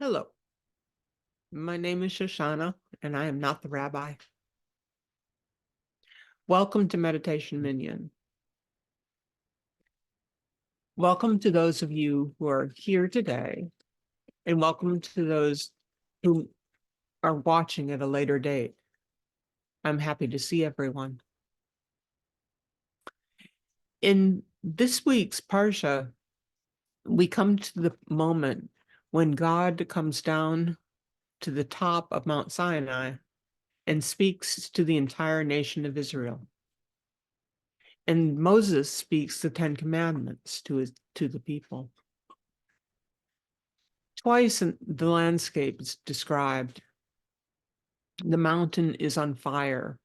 Hello, my name is Shoshana, and I am not the rabbi. Welcome to Meditation Minyan. Welcome to those of you who are here today, and welcome to those who are watching at a later date. I'm happy to see everyone. In this week's Parsha, we come to the moment when God comes down to the top of Mount Sinai and speaks to the entire nation of Israel. And Moses speaks the Ten Commandments to the people. Twice in the landscape is described. The mountain is on fire,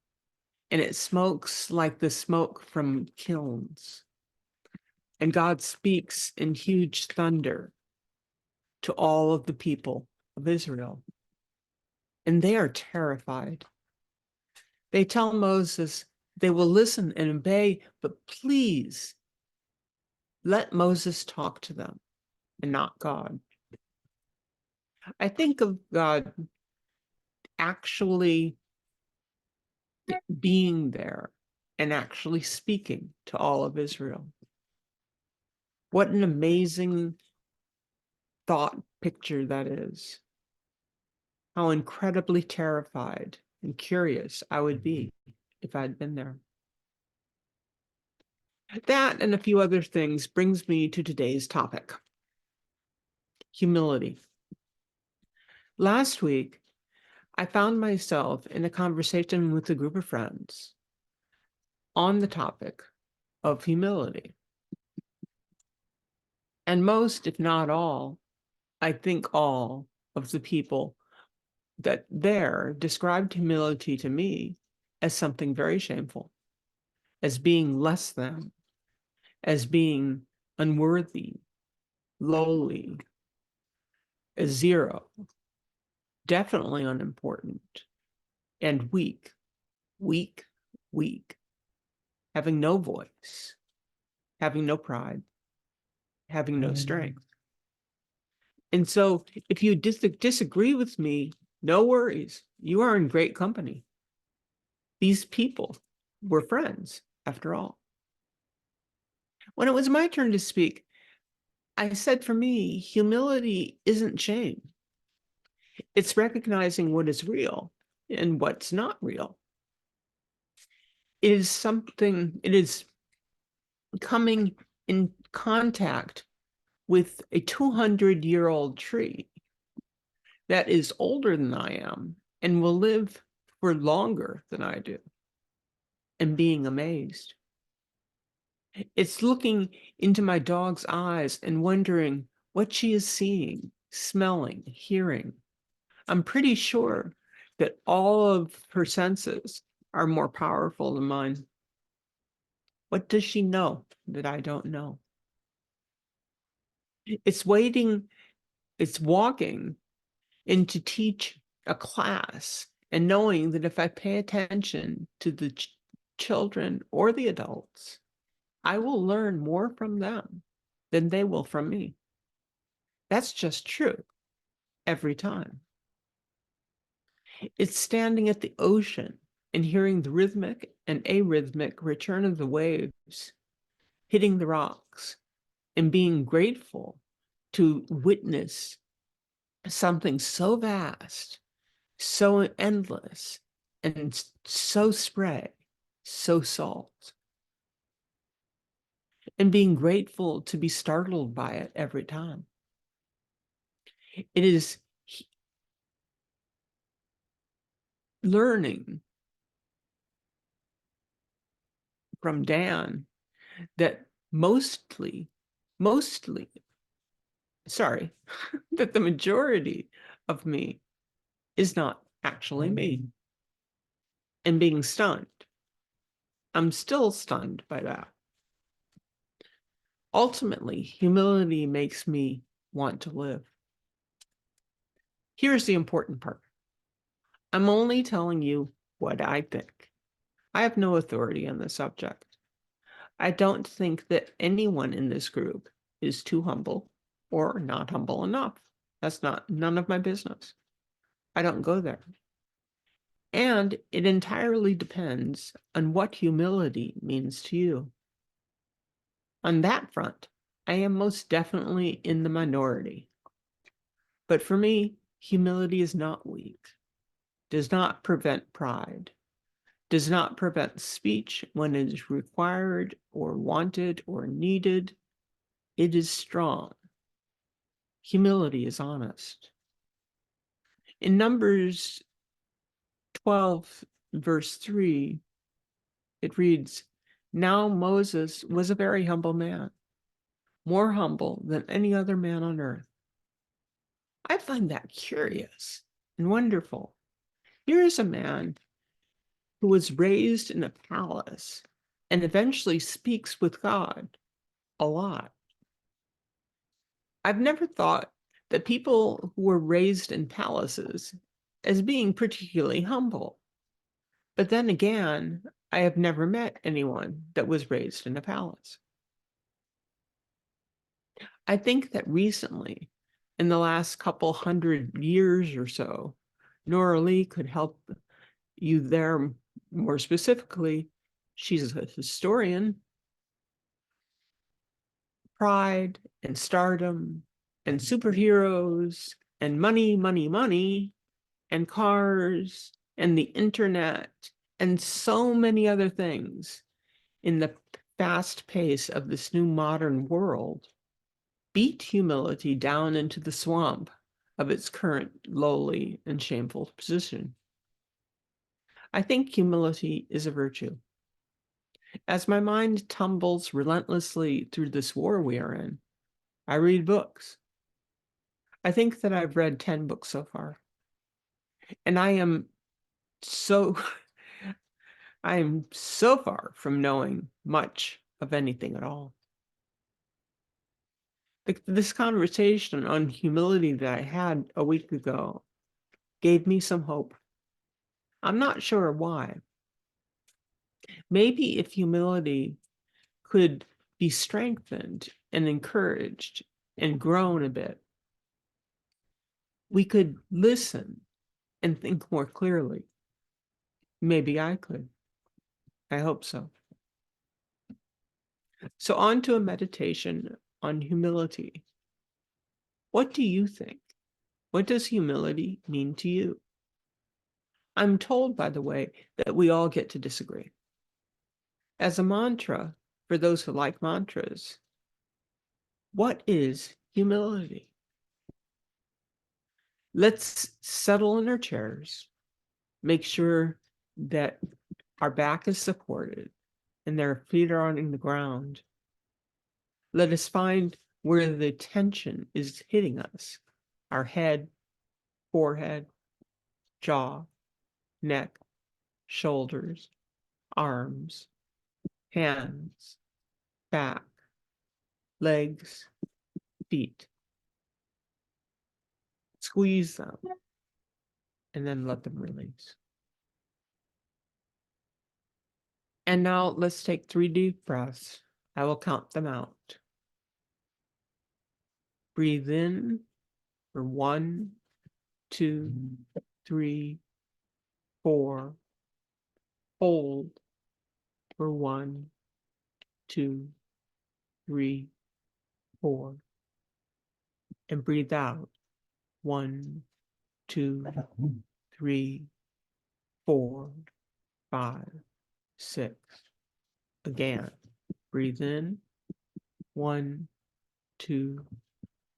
and it smokes like the smoke from kilns. And God speaks in huge thunder to all of the people of Israel. And they are terrified. They tell Moses they will listen and obey, but please let Moses talk to them and not God. I think of God actually being there and actually speaking to all of Israel. What an amazing thought picture that is. How incredibly terrified and curious I would be if I'd been there. That and a few other things brings me to today's topic: humility. Last week, I found myself in a conversation with a group of friends on the topic of humility. And most, if not all, I think all of the people that there described humility to me as something very shameful, as being less than, as being unworthy, lowly, as zero, definitely unimportant, and weak, weak, weak, having no voice, having no pride, having no strength. And so if you disagree with me, no worries. You are in great company. These people were friends, after all. When it was my turn to speak, I said, for me, humility isn't shame. It's recognizing what is real and what's not real. It is coming in contact with a 200-year-old tree that is older than I am and will live for longer than I do, and being amazed. It's looking into my dog's eyes and wondering what she is seeing, smelling, hearing. I'm pretty sure that all of her senses are more powerful than mine. What does she know that I don't know? It's walking in to teach a class and knowing that if I pay attention to the children or the adults, I will learn more from them than they will from me. That's just true every time. It's standing at the ocean and hearing the rhythmic and arrhythmic return of the waves hitting the rocks and being grateful to witness something so vast, so endless, and so spread, so salt. And being grateful to be startled by it every time. It is learning from Dan that that the majority of me is not actually me. And being stunned. I'm still stunned by that. Ultimately, humility makes me want to live. Here's the important part. I'm only telling you what I think. I have no authority on the subject. I don't think that anyone in this group is too humble or not humble enough. That's none of my business. I don't go there. And it entirely depends on what humility means to you. On that front, I am most definitely in the minority. But for me, humility is not weak, does not prevent pride, does not prevent speech when it is required or wanted or needed. It is strong. Humility is honest. In Numbers 12, verse 3, it reads, "Now Moses was a very humble man, more humble than any other man on earth." I find that curious and wonderful. Here is a man who was raised in a palace and eventually speaks with God a lot. I've never thought that people who were raised in palaces as being particularly humble. But then again, I have never met anyone that was raised in a palace. I think that recently, in the last couple 100 years or so, Nora Lee could help you there more specifically. She's a historian. Pride and stardom and superheroes and money, money, money and cars and the internet and so many other things in the fast pace of this new modern world beat humility down into the swamp of its current lowly and shameful position. I think humility is a virtue. As my mind tumbles relentlessly through this war we are in, I read books. I think that I've read 10 books so far. And so I am so far from knowing much of anything at all. This conversation on humility that I had a week ago gave me some hope. I'm not sure why. Maybe if humility could be strengthened and encouraged and grown a bit, we could listen and think more clearly. Maybe I could. I hope so. So on to a meditation on humility. What do you think? What does humility mean to you? I'm told, by the way, that we all get to disagree. As a mantra, for those who like mantras, what is humility? Let's settle in our chairs, make sure that our back is supported and their feet are on the ground. Let us find where the tension is hitting us, our head, forehead, jaw, neck, shoulders, arms, hands, back, legs, feet. Squeeze them and then let them release. And now let's take 3 deep breaths. I will count them out. Breathe in for 1, 2, 3, 4. Hold for 1, 2, 3, 4. And breathe out. 1, 2, 3, 4, 5, 6. Again, breathe in. 1, 2,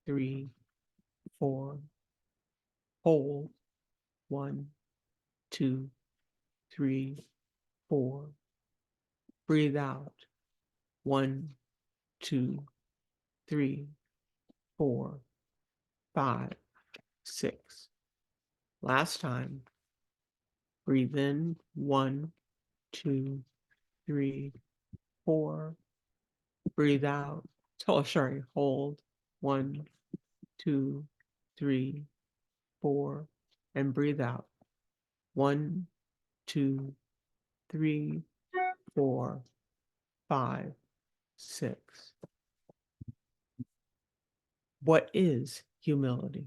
3, 4. Hold. 1, 2, 3, 4. Breathe out. 1, 2, 3, 4, 5, 6. Last time. Breathe in. 1, 2, 3, 4. Breathe out. Oh, sorry. Hold. 1, 2, 3, 4. And breathe out. 1, 2, 3, 4, 5, 6. What is humility?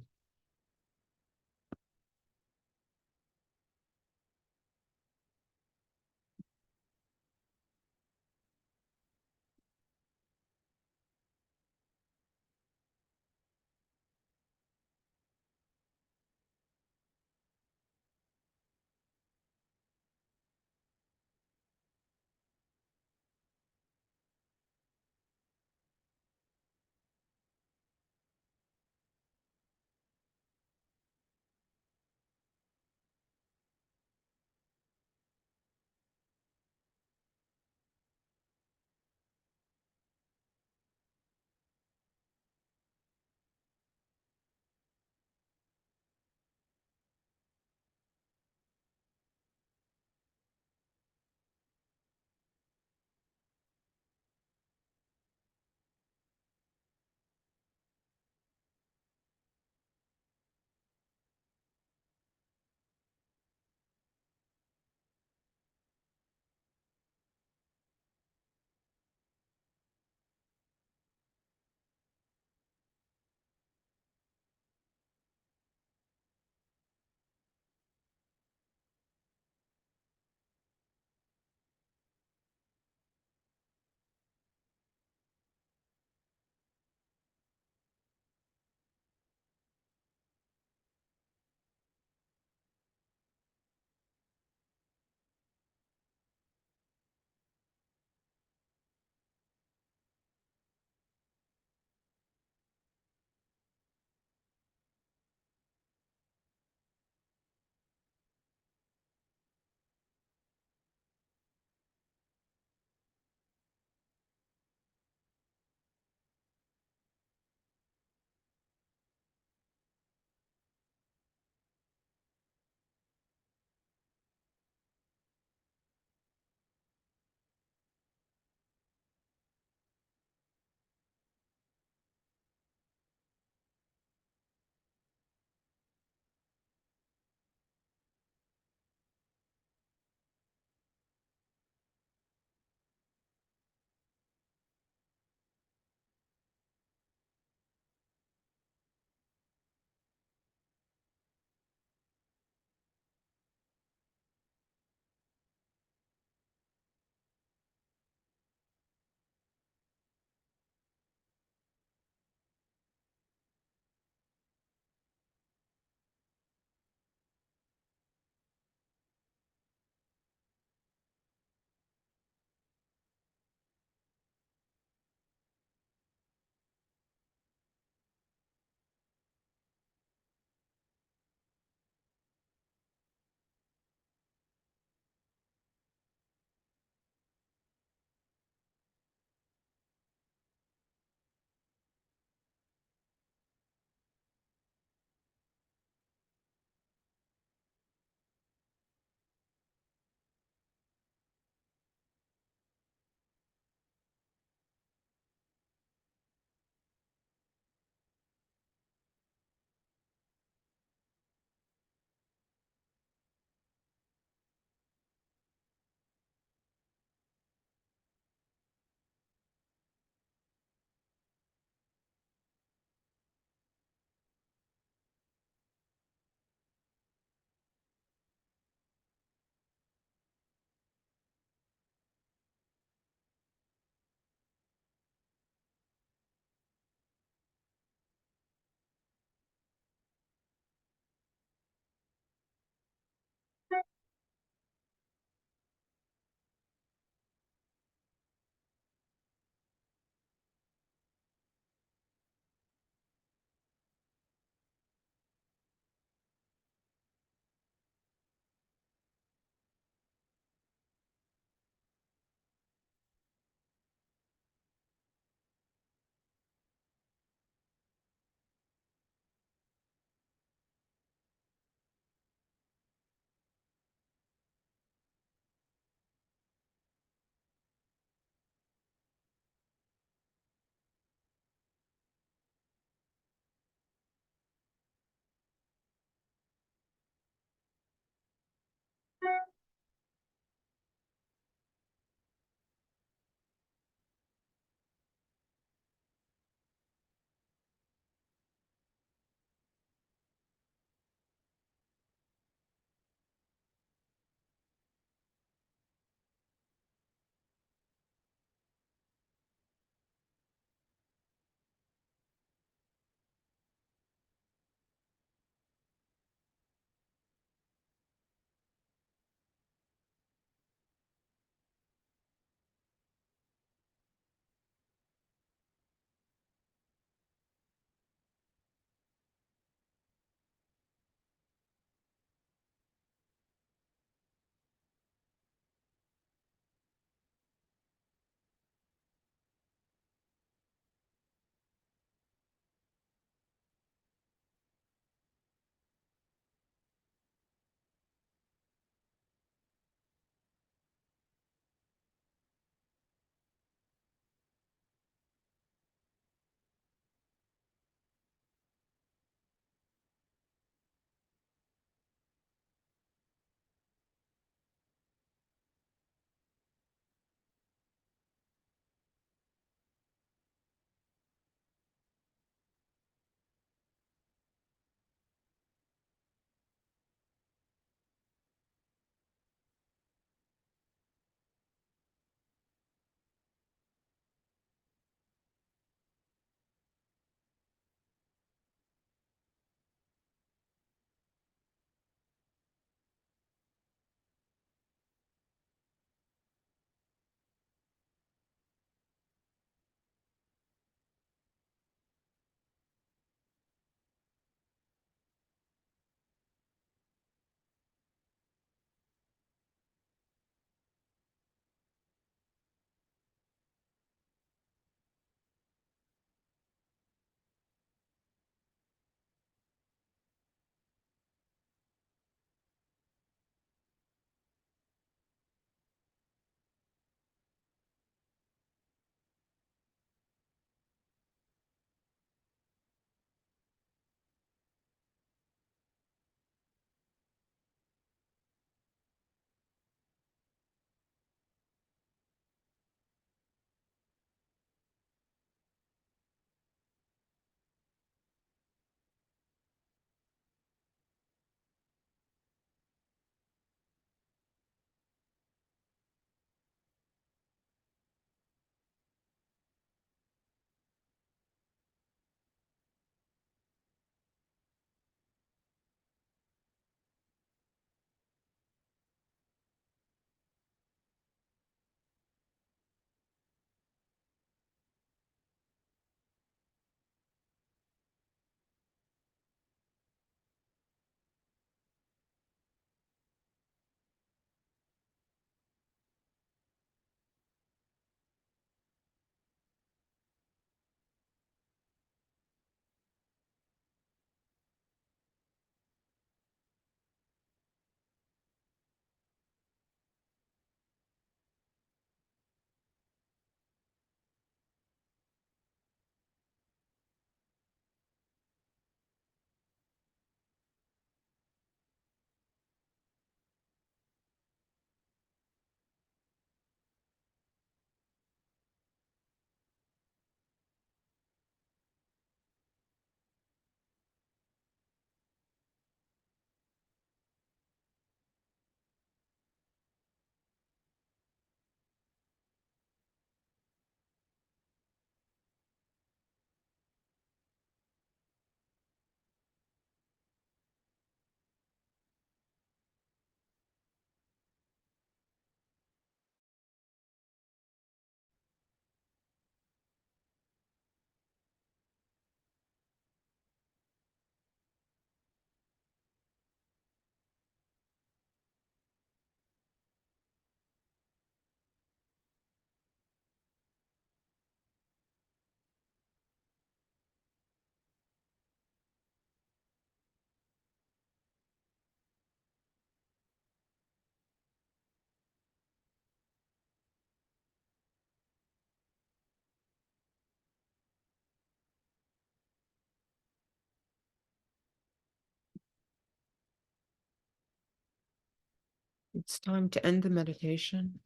It's time to end the meditation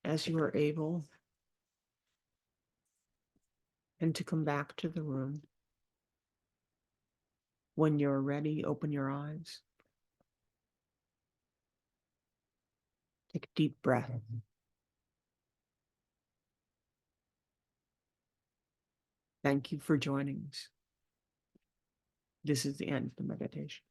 as you are able and to come back to the room. When you're ready, open your eyes. Take a deep breath. Thank you for joining us. This is the end of the meditation.